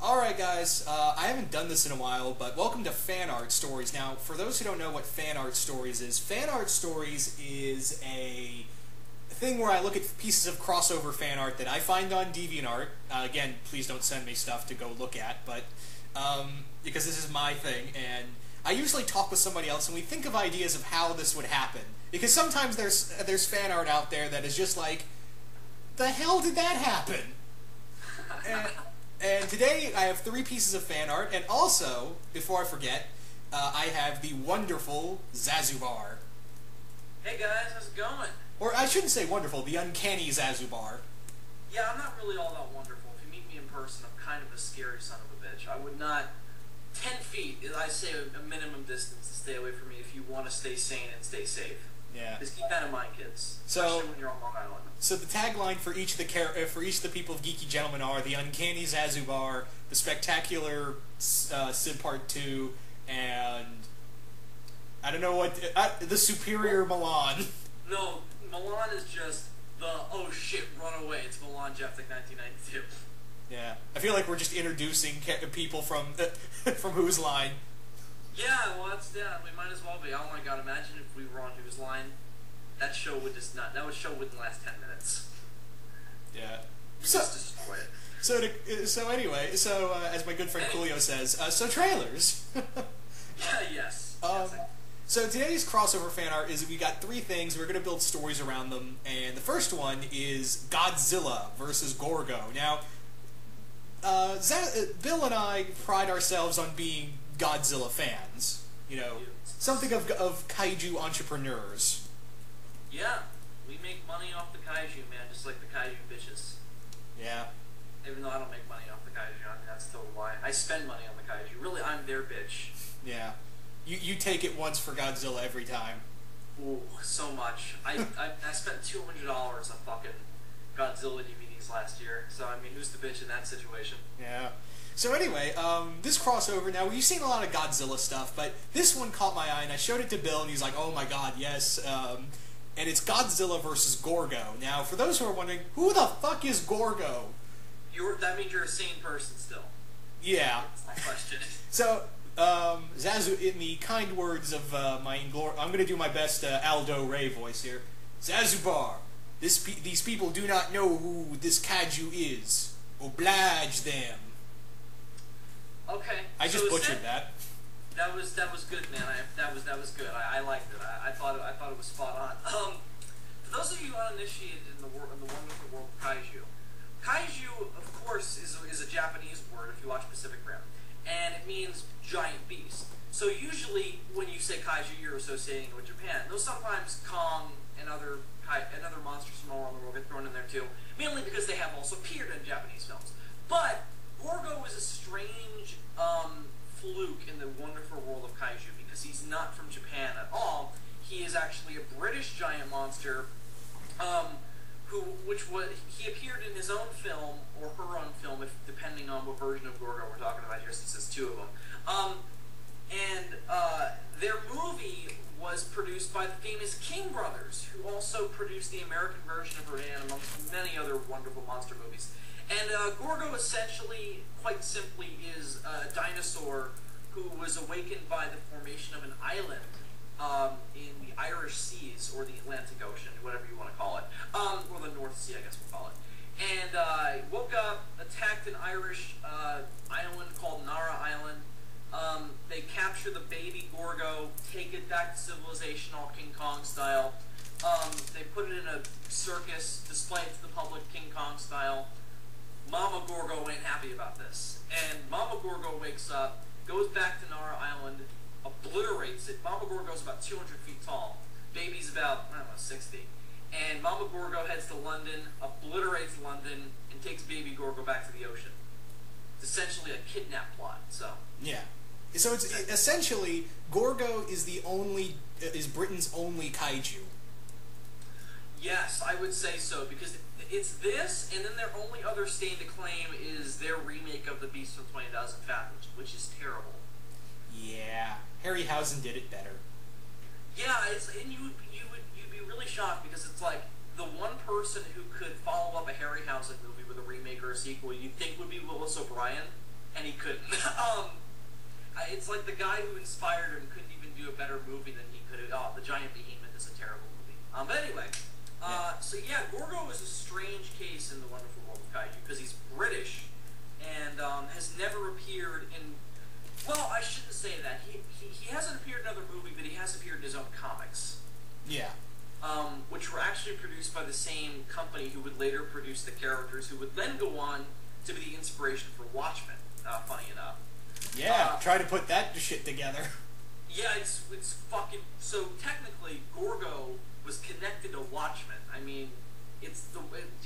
Alright guys, I haven't done this in a while, but welcome to Fan Art Stories. Now, for those who don't know what Fan Art Stories is a thing where I look at pieces of crossover fan art that I find on DeviantArt. Again, please don't send me stuff to go look at, but because this is my thing, and I usually talk with somebody else and we think of ideas of how this would happen. Because sometimes there's fan art out there that is just like, the hell did that happen? And today I have 3 pieces of fan art, and also, before I forget, I have the wonderful ZazuBaar. Hey guys, how's it going? Or I shouldn't say wonderful, the uncanny ZazuBaar. Yeah, I'm not really all that wonderful. If you meet me in person, I'm kind of a scary son of a bitch. I would not... 10 feet is, I say, a minimum distance to stay away from me if you want to stay sane and stay safe. Yeah. Just keep that in mind, kids. Especially when you're on Long Island. So the tagline for each of the people of Geeky Gentlemen are the uncanny ZazuBaar, the spectacular Sid Part 2, and I don't know what the superior Milan. No, Milan is just the oh shit, run away. It's Milan Jeftik 1992. Yeah, I feel like we're just introducing people from from Whose Line. Yeah, well, we might as well be. Oh my god, imagine if we were on Whose Line. That show would just not. That show wouldn't last 10 minutes. Yeah. Just destroy it. So anyway, as my good friend Coolio says, so trailers. Yeah. Yes. So today's crossover fan art is we got 3 things. We're going to build stories around them, and the first one is Godzilla versus Gorgo. Now, Bill and I pride ourselves on being Godzilla fans. You know, something of Kaiju entrepreneurs. Yeah, we make money off the Kaiju, man, just like the Kaiju bitches. Yeah. Even though I don't make money off the Kaiju, I mean, that's still a lie. I spend money on the Kaiju. Really, I'm their bitch. Yeah. You take it once for Godzilla every time. Ooh, so much. I spent $200 on fucking Godzilla DVDs last year, so I mean, who's the bitch in that situation? Yeah. So anyway, this crossover, now you've seen a lot of Godzilla stuff, but this one caught my eye, and I showed it to Bill, and he's like, oh my god, yes, and it's Godzilla versus Gorgo. Now, for those who are wondering, who the fuck is Gorgo? That means you're a sane person still. Yeah. That's my question. So, Zazu, in the kind words of I'm going to do my best Aldo Ray voice here. ZazuBaar, these people do not know who this Kaiju is. Oblige them. Okay. I just butchered that. That was good, man. That was good. I liked it. I thought it was spot on. For those of you uninitiated in the wonderful world of Kaiju, Kaiju, of course, is a Japanese word if you watch Pacific Rim, and it means giant beast. So usually when you say Kaiju, you're associating it with Japan. Though sometimes Kong and other monsters from all around the world get thrown in there too, mainly because they have also appeared in Japanese films. But Gorgo is a strange fluke in the wonderful world of Kaiju because he's not from Japan at all. He is actually a British giant monster he appeared in his own film or her own film, depending on what version of Gorgo we're talking about here, since there's 2 of them. Their movie was produced by the famous King brothers, who also produced the American version of Rodan, amongst many other wonderful monster movies. And Gorgo essentially, quite simply, is a dinosaur who was awakened by the formation of an island in the Irish Seas, or the Atlantic Ocean, whatever you want to call it, or the North Sea, I guess we'll call it. And woke up, attacked an Irish island called Nara Island. They capture the baby Gorgo, take it back to civilization, all King Kong style. They put it in a circus, display it to the public King Kong style. Mama Gorgo ain't happy about this. And Mama Gorgo wakes up, goes back to Nara Island, obliterates it. Mama Gorgo's about 200 feet tall. Baby's about, I don't know, 60. And Mama Gorgo heads to London, obliterates London, and takes baby Gorgo back to the ocean. It's essentially a kidnap plot, so. Yeah. So it's essentially, Gorgo is Britain's only Kaiju. Yes, I would say so, because it's this, and then their only other stain to claim is their remake of The Beast from 20,000 Fathoms, which is terrible. Yeah, Harryhausen did it better. Yeah, and you'd be really shocked, because it's like the one person who could follow up a Harryhausen movie with a remake or a sequel you'd think would be Willis O'Brien, and he couldn't. It's like the guy who inspired him couldn't even do a better movie than he could have. Oh, The Giant Behemoth is a terrible movie. But anyway, so yeah, Gorgo is a strange case in the Wonderful World of Kaiju because he's British and has never appeared in. Well, I shouldn't say that. He hasn't appeared in another movie, but he has appeared in his own comics. Yeah. Which were actually produced by the same company who would later produce the characters, who would then go on to be the inspiration for Watchmen. Funny enough. Yeah, try to put that shit together. Yeah, it's fucking. So technically, Gorgo was connected to Watchmen. I mean, you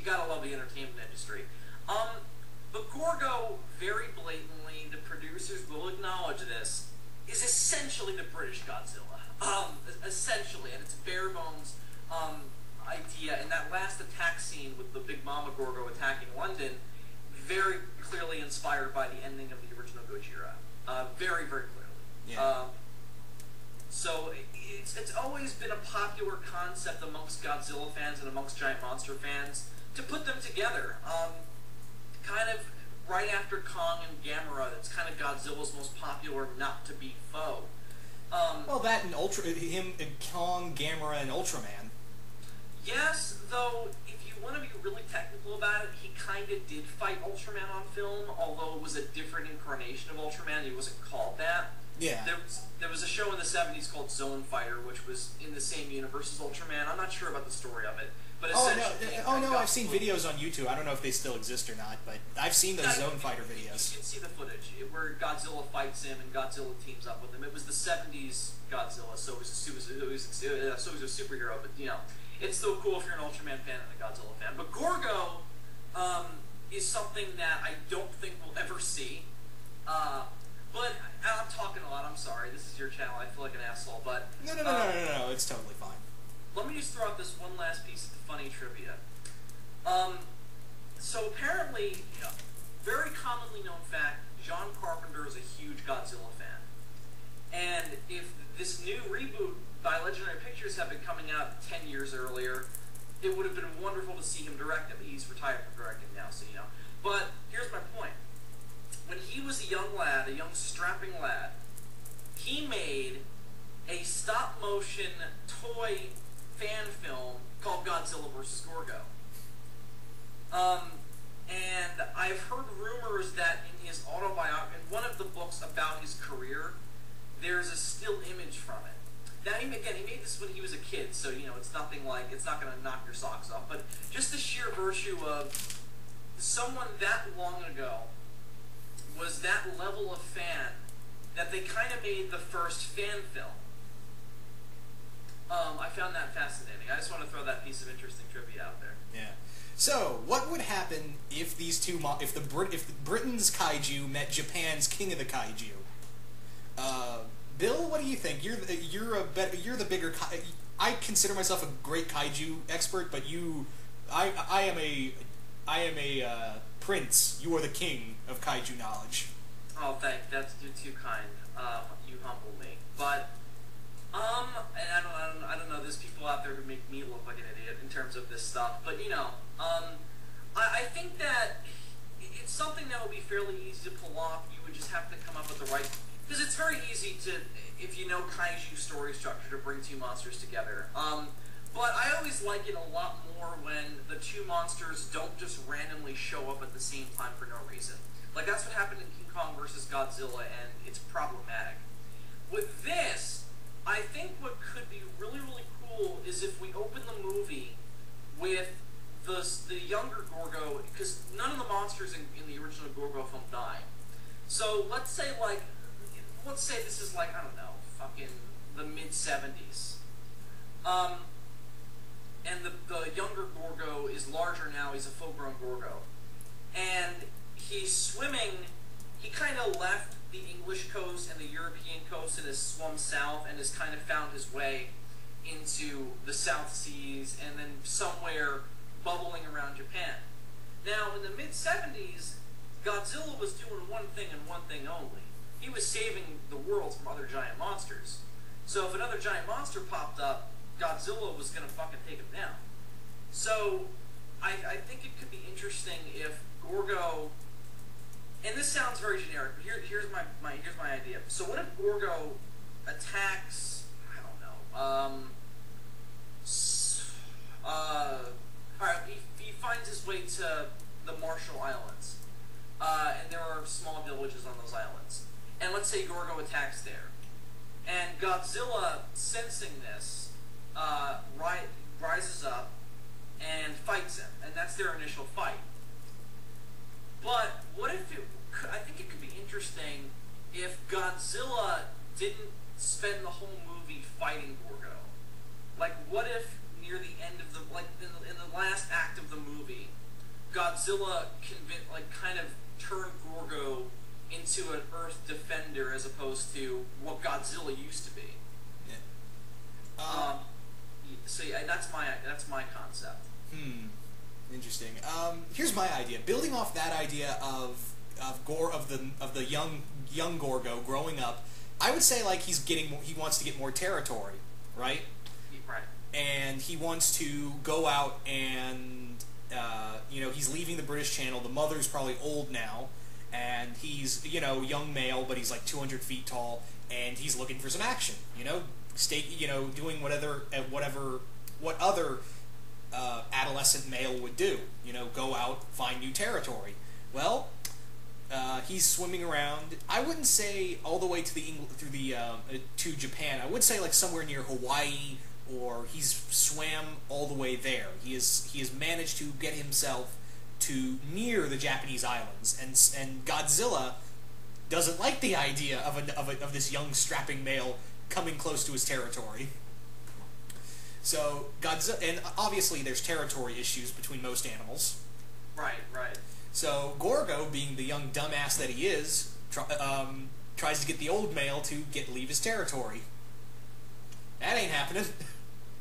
gotta love the entertainment industry. But Gorgo, very blatantly, the producers will acknowledge this, is essentially the British Godzilla. Essentially, and it's a bare bones idea. And that last attack scene with the Big Mama Gorgo attacking London, very clearly inspired by the ending of the original Gojira. Very, very clearly. Yeah. So it's always been a popular concept amongst Godzilla fans and amongst giant monster fans to put them together. Kind of right after Kong and Gamera, that's kind of Godzilla's most popular not-to-be foe. Well, that and him and Kong, Gamera, and Ultraman. Yes, though, if you want to be really technical about it, he kind of did fight Ultraman on film, although it was a different incarnation of Ultraman. He wasn't called that. Yeah. There was a show in the 70s called Zone Fighter, which was in the same universe as Ultraman. I'm not sure about the story of it. But I've seen videos on YouTube. I don't know if they still exist or not, but I've seen those Zone Fighter videos. You can see the footage where Godzilla fights him and Godzilla teams up with him. It was the 70s Godzilla, so it was a superhero. But it's still cool if you're an Ultraman fan and a Godzilla fan. But Gorgo is something that I don't think we'll ever see. But I'm talking a lot. I'm sorry. This is your channel. I feel like an asshole. But no. It's totally fine. Let me just throw out this one last piece of funny trivia. So apparently, very commonly known fact, John Carpenter is a huge Godzilla fan. And if this new reboot by Legendary Pictures had been coming out 10 years earlier, it would have been wonderful to see him direct it. He's retired from directing now, so But here's my point. When he was a young lad, a young strapping lad, he made a stop-motion toy fan film called Godzilla vs. Gorgo. And I've heard rumors that in his autobiography, in one of the books about his career, there's a still image from it. Now, he made this when he was a kid, so, it's nothing like, it's not going to knock your socks off, but just the sheer virtue of someone that long ago was that level of fan that they kind of made the first fan film. I found that fascinating. I just want to throw that piece of interesting trivia out there. Yeah. So, what would happen if these two, if Britain's kaiju met Japan's King of the Kaiju? Bill, what do you think? You're the bigger. I consider myself a great kaiju expert, but I am a prince. You are the king of kaiju knowledge. Oh, that's too kind. You humble me, but. And I don't know, there's people out there who make me look like an idiot in terms of this stuff, but I think that it's something that will be fairly easy to pull off. You would just have to come up with the right, because it's very easy to, if you know kaiju story structure, to bring two monsters together. But I always like it a lot more when the two monsters don't just randomly show up at the same time for no reason. Like, that's what happened in King Kong vs. Godzilla, and it's problematic. With this, I think what could be really, really cool is if we open the movie with the younger Gorgo, because none of the monsters in the original Gorgo film die. So let's say this is like, I don't know, fucking the mid-70s. And the younger Gorgo is larger now, he's a full-grown Gorgo. And he's swimming, he kind of left the English coast and the European coast and has swum south and has kind of found his way into the South Seas and then somewhere bubbling around Japan. Now, in the mid-70s, Godzilla was doing one thing and one thing only. He was saving the world from other giant monsters. So if another giant monster popped up, Godzilla was going to fucking take him down. So I think it could be interesting if Gorgo and this sounds very generic, but here's my idea. So what if Gorgo attacks, I don't know, alright, he finds his way to the Marshall Islands, and there are small villages on those islands. And let's say Gorgo attacks there. And Godzilla, sensing this, rises up and fights him, and that's their initial fight. But what if I think it could be interesting if Godzilla didn't spend the whole movie fighting Gorgo. Like, what if near the end of the, like, in the last act of the movie, Godzilla kind of turned Gorgo into an Earth defender as opposed to what Godzilla used to be. Yeah. So yeah, that's my concept. Interesting. Here's my idea. Building off that idea of the young Gorgo growing up, I would say like he wants to get more territory, right? Right. And he wants to go out and he's leaving the British Channel. The mother's probably old now, and he's young male, but he's like 200 feet tall, and he's looking for some action. Doing what other adolescent male would do. Go out, find new territory. Well, he's swimming around. I wouldn't say all the way to Japan. I would say like somewhere near Hawaii, or he's swam all the way there. He has managed to get himself to near the Japanese islands, and Godzilla doesn't like the idea of this young strapping male coming close to his territory. So Godzilla, and obviously there's territory issues between most animals. Right. So Gorgo, being the young dumbass that he is, tries to get the old male to leave his territory. That ain't happening.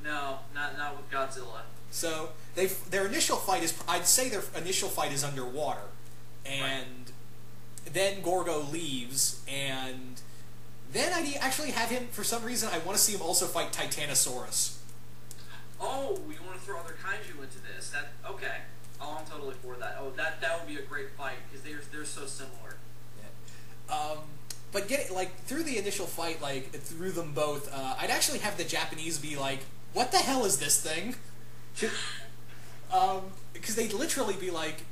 No, not with Godzilla. So their initial fight is underwater, and then Gorgo leaves, and then I actually have him, for some reason, I want to see him also fight Titanosaurus. Oh, you want to throw other kaiju into this? Okay. Oh, I'm totally for that. Oh, that would be a great fight, because they're so similar. Yeah. But through the initial fight, through them both, I'd actually have the Japanese be like, what the hell is this thing? Because they'd literally be like,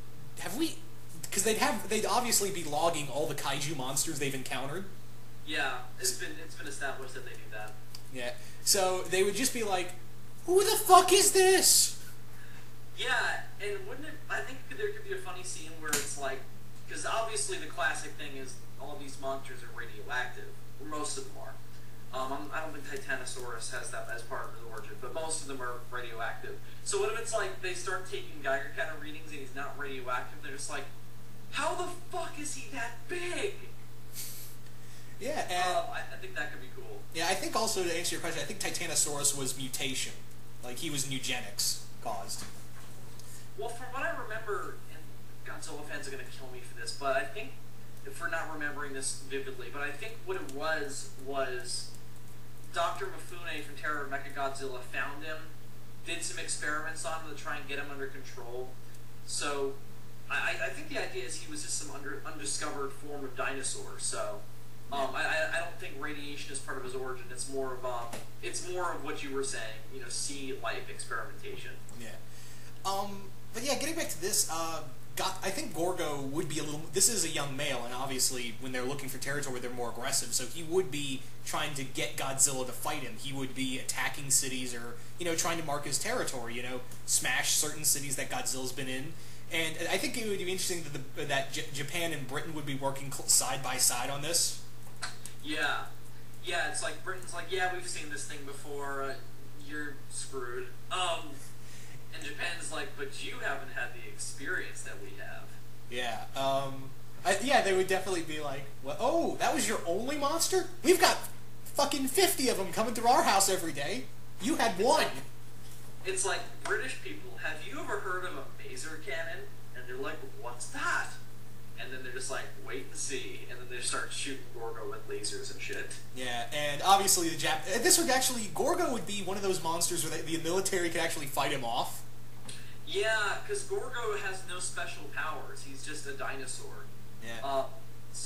because they'd obviously be logging all the kaiju monsters they've encountered. Yeah, it's been established that they do that. Yeah, so they would just be like, who the fuck is this? Yeah, and I think there could be a funny scene where it's like, because obviously the classic thing is all of these monsters are radioactive, or most of them are. I don't think Titanosaurus has that as part of his origin, but most of them are radioactive. So what if it's like they start taking Geiger counter readings and he's not radioactive? They're just like, how the fuck is he that big? Yeah, and I think that could be cool. Yeah, I think also, to answer your question, I think Titanosaurus was mutation. Like, he was eugenics caused. Well, from what I remember, and Godzilla fans are going to kill me for this, but I think, for not remembering this vividly, but I think what it was Dr. Mifune from Terror of Mechagodzilla found him, did some experiments on him to try and get him under control. So, I think the idea is he was just some undiscovered form of dinosaur, so... I don't think radiation is part of his origin. It's more of what you were saying, sea life experimentation. Yeah. But yeah, getting back to this, I think Gorgo would be this is a young male, and obviously when they're looking for territory, they're more aggressive, so he would be trying to get Godzilla to fight him. He would be attacking cities or, trying to mark his territory, smash certain cities that Godzilla's been in. And I think it would be interesting that Japan and Britain would be working side by side on this. Yeah, it's like Britain's like, yeah, we've seen this thing before, you're screwed. And Japan's like, but you haven't had the experience that we have. Yeah, they would definitely be like, well, oh, that was your only monster? We've got fucking 50 of them coming through our house every day. You had one. It's like, British people, have you ever heard of a maser cannon? And they're like, what's that? And then they're just like, wait and see, and then they start shooting Gorgo with lasers and shit. Yeah, and obviously Gorgo would be one of those monsters where the military could actually fight him off. Yeah, because Gorgo has no special powers. He's just a dinosaur. Yeah.